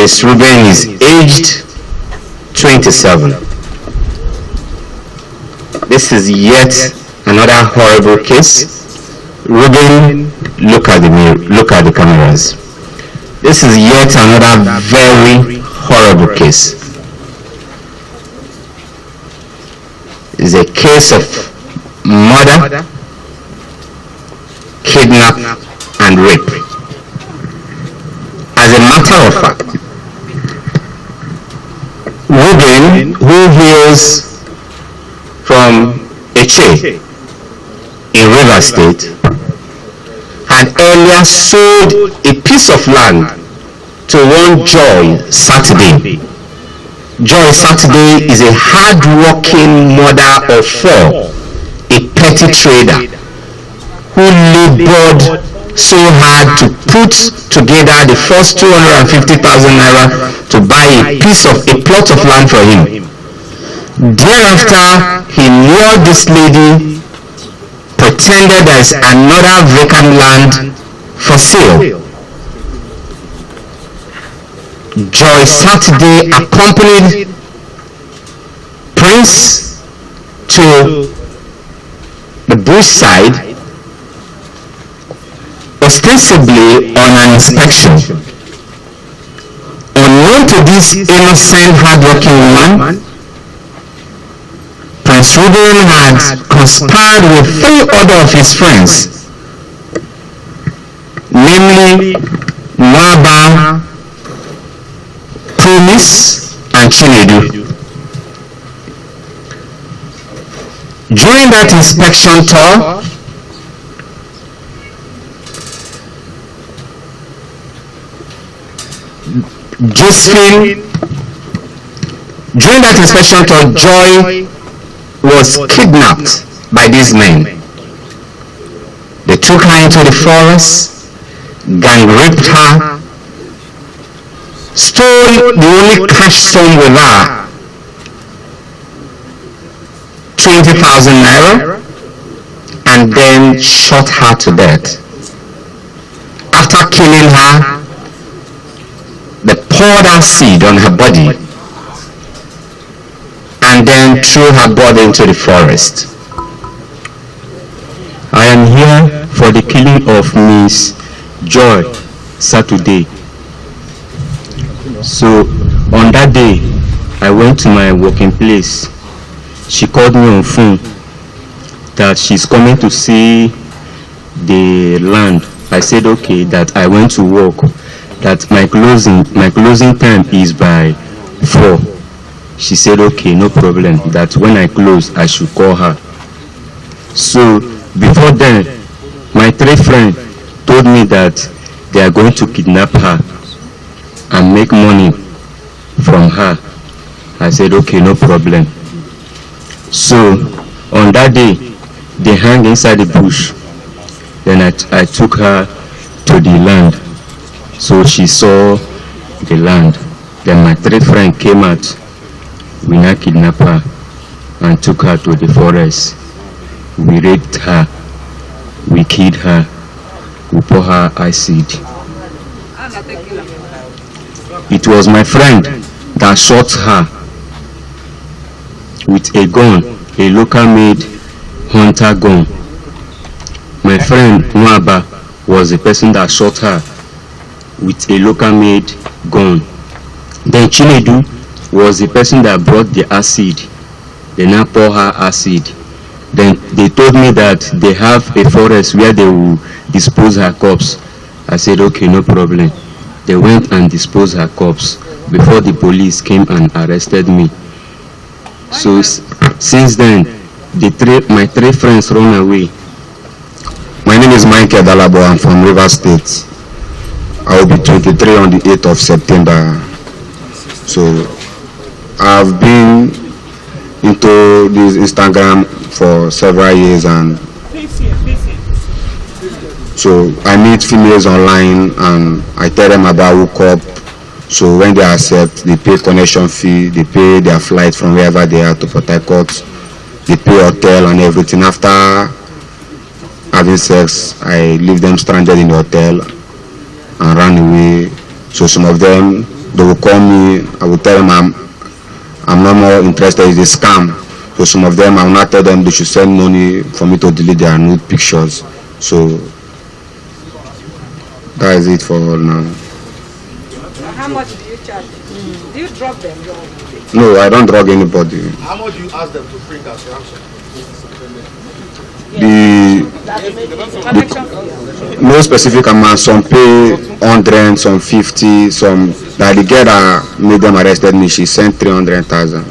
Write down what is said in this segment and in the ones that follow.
case, Ruben is aged 27. This is yet another horrible case. Ruben, look at the cameras. This is yet another very horrible case. It's a case of murder, kidnap, and rape. As a matter of fact, Ruben, who hails from Eche in Rivers State, had earlier sold a piece of land to one Joy Saturday. Joy Saturday is a hard-working mother of four, a petty trader who labored so hard to put together the first 250,000 naira to buy a plot of land for him. Thereafter, he lured this lady, pretended there is another vacant land for sale. Joy Saturday accompanied Prince to the bush side, ostensibly on an inspection. Unknown to this innocent, hard-working woman, Prince Ruben had conspired with 3 other of his friends, namely Mwaba, Promise, and Chinedu. During that inspection tour, Joy was kidnapped by these men. They took her into the forest, gang raped her, stole the only cash sum with her, 20,000 naira, and then shot her to death. After killing her, they poured acid on her body and then threw her body into the forest. I am here for the killing of Miss Joy Saturday. So on that day, I went to my working place. She called me on phone that she's coming to see the land. I said okay, that I went to work, that my closing time is by 4. She said okay, no problem, that when I close I should call her. So before then, my 3 friends told me that they are going to kidnap her and make money from her. I said okay, no problem. So on that day, they hang inside the bush. Then I took her to the land. So she saw the land. Then my 3 friends came out. We now kidnapped her and took her to the forest. We raped her. We killed her. We poured her acid. It was my friend that shot her with a gun, a local made hunter gun. My friend Mwaba was the person that shot her with a local made gun. Then Chinedu was the person that brought the acid. They now pour her acid. Then they told me that they have a forest where they will dispose her corpse. I said okay, no problem. They went and disposed her corpse before the police came and arrested me. So since then, my 3 friends run away. My name is Michael Dalabo. I'm from Rivers State. I will be 23 on the 8th of September. So I've been into this Instagram for several years, and so I meet females online and I tell them about hookup. So when they accept, they pay connection fee, they pay their flight from wherever they are to Port Harcourt, they pay hotel and everything. After having sex, I leave them stranded in the hotel and run away. So some of them they will call me. I will tell them I'm not more interested. It's a scam. So some of them, I will not tell them they should send money for me to delete their nude pictures. So that is it for all now. How much do you charge? Do you drop them? No, I don't drug anybody. How much do you ask them to bring as ransom? The no specific amount. Some pay 100, some 50, some. Like the girl that made them arrested me, she sent 300,000. So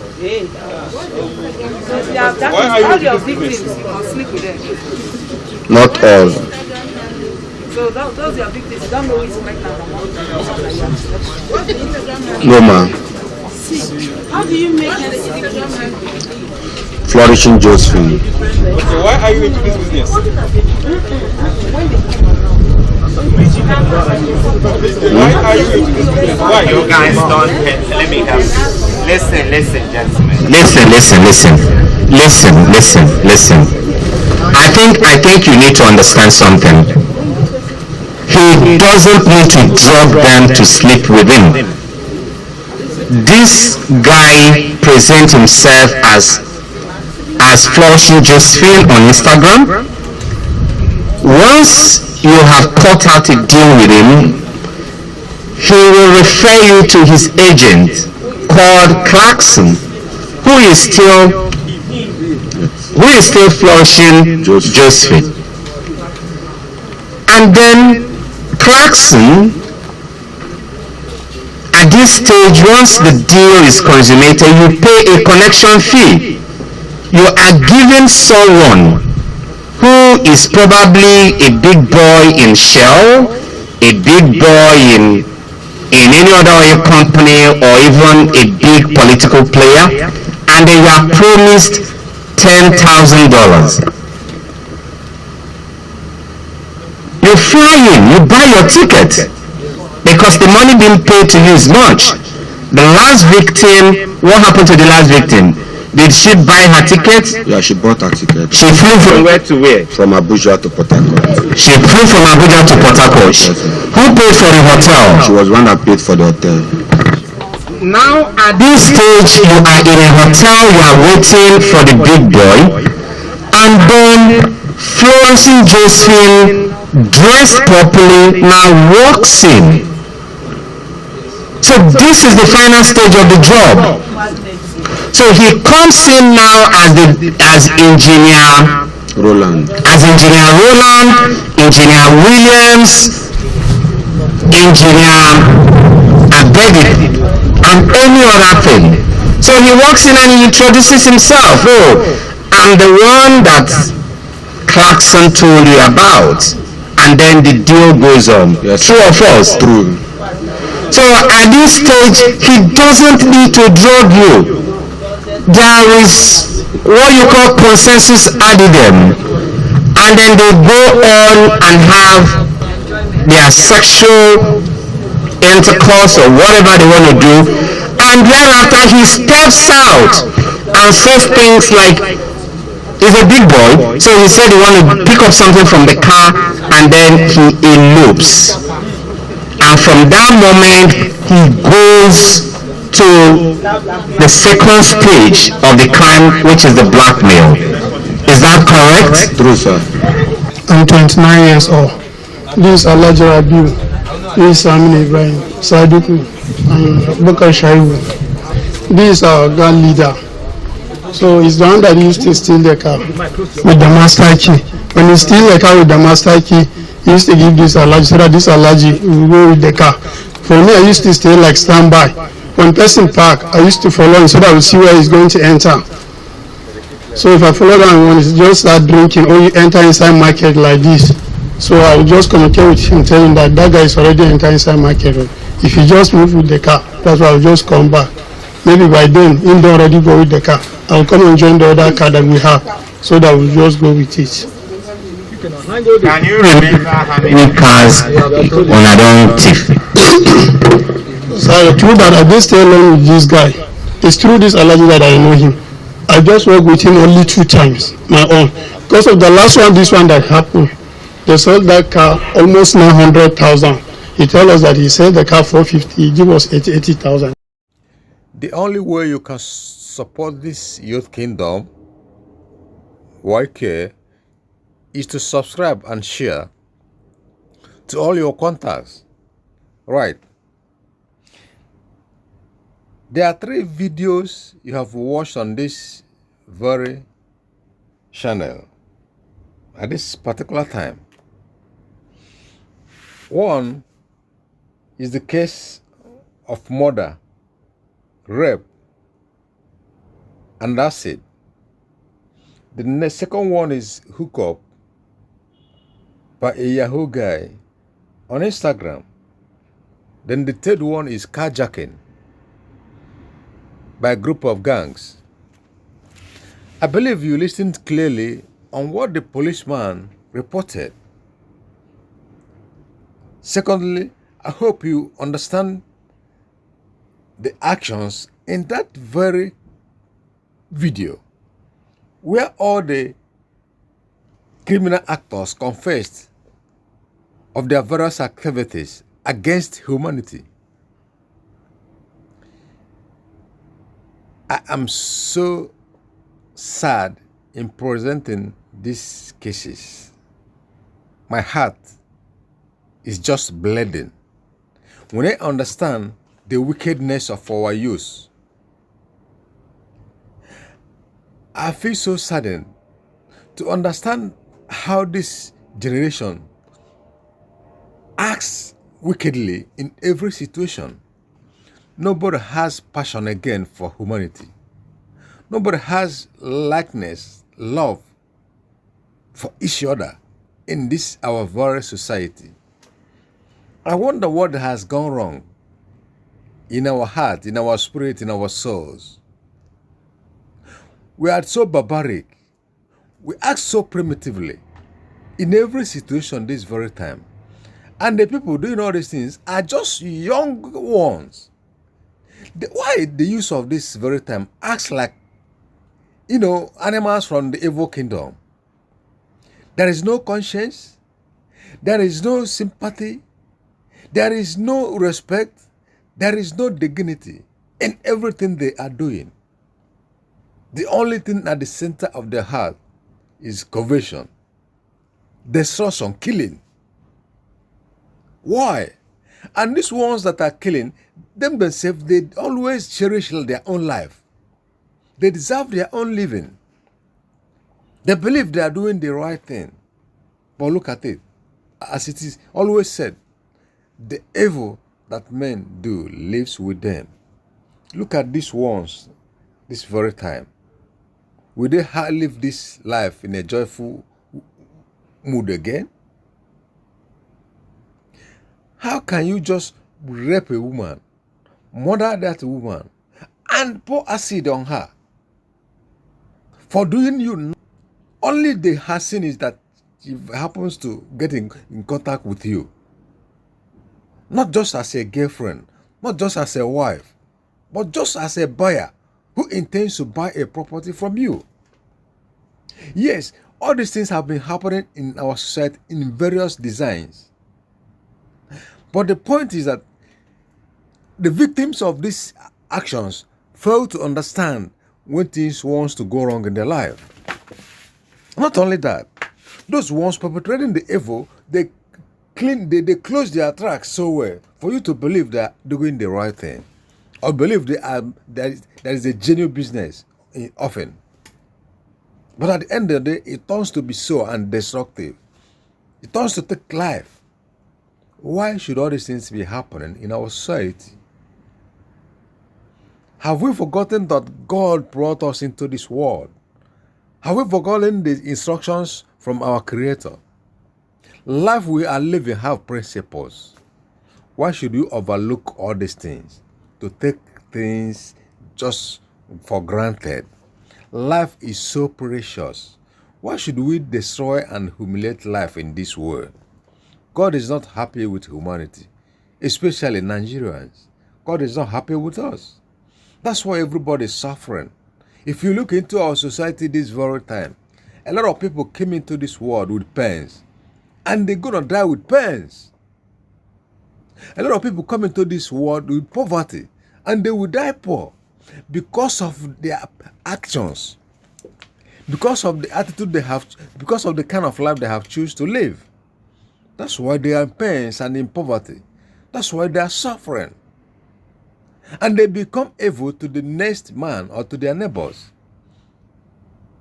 all your victims, you must sleep with them. Not all. So those your victims, you don't know who is pregnant among them. No, ma. How do you make them? Flourishing Josephine. So why are you into this business? Why are you into this business? Why? You guys don't let me help you. Listen, gentlemen. Listen. I think you need to understand something. He doesn't need to drug them to sleep with him. This guy presents himself as Flourishing Josephine on Instagram. Once you have cut out a deal with him, he will refer you to his agent called Clarkson, who is still Flourishing Josephine. And then Clarkson, at this stage, once the deal is consummated, you pay a connection fee. You are giving someone who is probably a big boy in Shell, a big boy in any other oil company, or even a big political player, and then you are promised $10,000. You fly in, you buy your ticket, because the money being paid to you is much. The last victim, what happened to the last victim? Did she buy her ticket? Yeah, she bought her ticket. She flew from where to where? From Abuja to Port Harcourt. She flew from Abuja to Port Harcourt. Who paid for the hotel? She was one that paid for the hotel. Now at this stage, you are in a hotel, you are waiting for the big boy, and then Flourishing Josephine, dressed properly, now walks in. So this is the final stage of the job. So he comes in now as engineer Roland, engineer Williams, engineer Abedi, and any other thing. So he walks in and he introduces himself. Oh, I'm the one that Clarkson told you about. And then the deal goes on. Yes. True or false? True. So at this stage, he doesn't need to drug you. There is what you call consensus addendum, and then they go on and have their sexual intercourse or whatever they want to do, and thereafter he steps out and says things like, he's a big boy, so he said he wanted to pick up something from the car, and then he elopes. And from that moment, he goes to the second stage of the crime, which is the blackmail. Is that correct? True, sir. I'm 29 years old. This is Alhaji Rabiu. This is Amin Ibrahim, Sadiku, and Bukar Shaibu. This is our gang leader. So he's the one that used to steal the car with the master key. When he steals the car with the master key, he used to give this Alhaji so that this Alhaji will go with the car. For me, I used to stay like standby. When person park, I used to follow him so that I will see where he's going to enter. So if I follow down when he just start drinking or you enter inside market like this, so I will just communicate with him, tell him that guy is already entering inside market. If he just move with the car, that's why I will just come back. Maybe by then, him don't already go with the car. I will come and join the other car that we have, so that we'll just go with it. Can you remember how many cars on a own thief? So through that, I just stay along with this guy. It's through this Alhaji that I know him. I just work with him only 2 times, my own. Because of the last one, this one that happened, they sold that car almost 900,000. He told us that he said the car 450, he give us 80,000. The only way you can support this youth kingdom, YK, is to subscribe and share to all your contacts. Right. There are 3 videos you have watched on this very channel at this particular time. One is the case of murder, rape, and that's it. The second one is hookup by a Yahoo guy on Instagram. Then the third one is carjacking by a group of gangs. I believe you listened clearly on what the policeman reported. Secondly, I hope you understand the actions in that very video where all the criminal actors confessed of their various activities against humanity. I am so sad in presenting these cases. My heart is just bleeding when I understand the wickedness of our youth. I feel so saddened to understand how this generation acts wickedly in every situation. Nobody has passion again for humanity. Nobody has likeness, love for each other in this our very society. I wonder what has gone wrong in our heart, in our spirit, in our souls. We are so barbaric. We act so primitively in every situation this very time. And the people doing all these things are just young ones. Why the use of this very time acts like, animals from the evil kingdom? There is no conscience. There is no sympathy. There is no respect. There is no dignity in everything they are doing. The only thing at the center of their heart is covetion, destruction, killing. Why? And these ones that are killing, themselves, they always cherish their own life. They deserve their own living. They believe they are doing the right thing. But look at it. As it is always said, the evil that men do lives with them. Look at these ones this very time. Will they live this life in a joyful mood again? How can you just rape a woman, murder that woman, and pour acid on her for doing you? Only the sin is that she happens to get in contact with you. Not just as a girlfriend, not just as a wife, but just as a buyer who intends to buy a property from you. Yes, all these things have been happening in our society in various designs. But the point is that the victims of these actions fail to understand when things want to go wrong in their life. Not only that, those ones perpetrating the evil, they close their tracks so well for you to believe they are doing the right thing, or believe there is a genuine business often. But at the end of the day, it turns to be so and destructive. It turns to take life. Why should all these things be happening in our society? Have we forgotten that God brought us into this world? Have we forgotten the instructions from our Creator? Life we are living have principles. Why should you overlook all these things to take things just for granted? Life is so precious. Why should we destroy and humiliate life in this world? God is not happy with humanity, especially Nigerians. God is not happy with us. That's why everybody is suffering. If you look into our society this very time, a lot of people came into this world with pains, and they're going to die with pains. A lot of people come into this world with poverty and they will die poor because of their actions, because of the attitude they have, because of the kind of life they have chosen to live. That's why they are in pain and in poverty. That's why they are suffering. And they become evil to the next man or to their neighbors.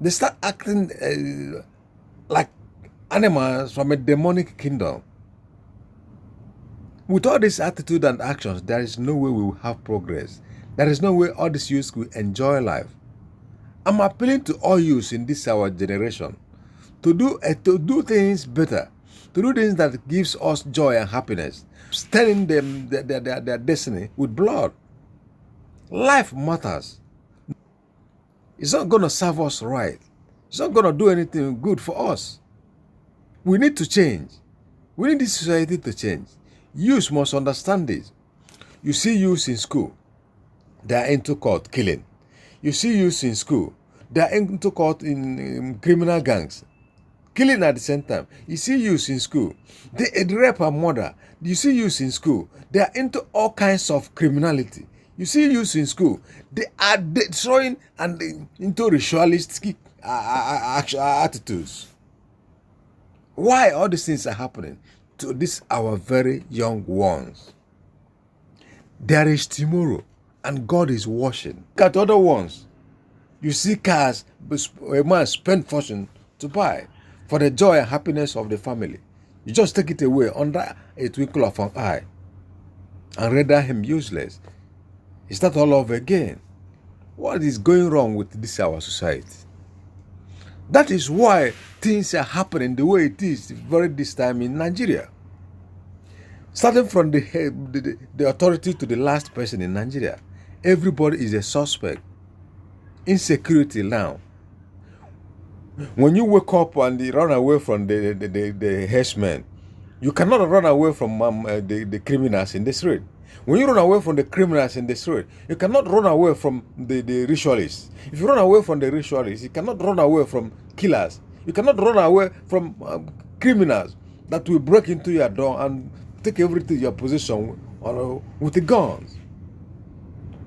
They start acting like animals from a demonic kingdom. With all this attitude and actions, there is no way we will have progress. There is no way all these youths will enjoy life. I'm appealing to all youths in this our generation to do things better, to do things that gives us joy and happiness, staining them their destiny with blood. Life matters. It's not going to serve us right. It's not going to do anything good for us. We need to change. We need this society to change. Youth must understand this. You see youths in school, they are into court killing. You see youths in school, they are into court in criminal gangs, killing at the same time. You see youths in school, they rape and murder. You see youths in school, they are into all kinds of criminality. You see youths in school, they are destroying and into ritualistic attitudes. Why all these things are happening to these our very young ones? There is tomorrow and God is watching. Look at other ones. You see cars a man spend fortune to buy for the joy and happiness of the family. You just take it away under a twinkle of an eye and render him useless. Is that all over again? What is going wrong with this our society? That is why things are happening the way it is this time in Nigeria. Starting from the authority to the last person in Nigeria, everybody is a suspect. Insecurity now. When you wake up and you run away from the herdsmen, you cannot run away from the criminals in the street. When you run away from the criminals in the street, you cannot run away from the ritualists. If you run away from the ritualists, you cannot run away from killers. You cannot run away from criminals that will break into your door and take everything in your possession with the guns.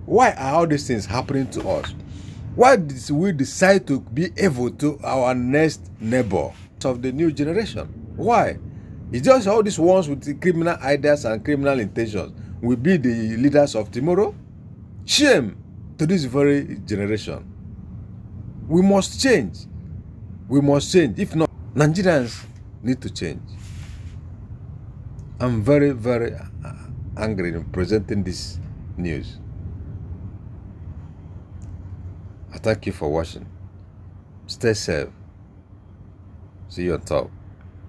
Why are all these things happening to us? Why did we decide to be evil to our next neighbor of the new generation? Why? It's just all these ones with the criminal ideas and criminal intentions will be the leaders of tomorrow? Shame to this very generation. We must change. We must change. If not, Nigerians need to change. I'm very, very angry in presenting this news. I thank you for watching. Stay safe. See you on top.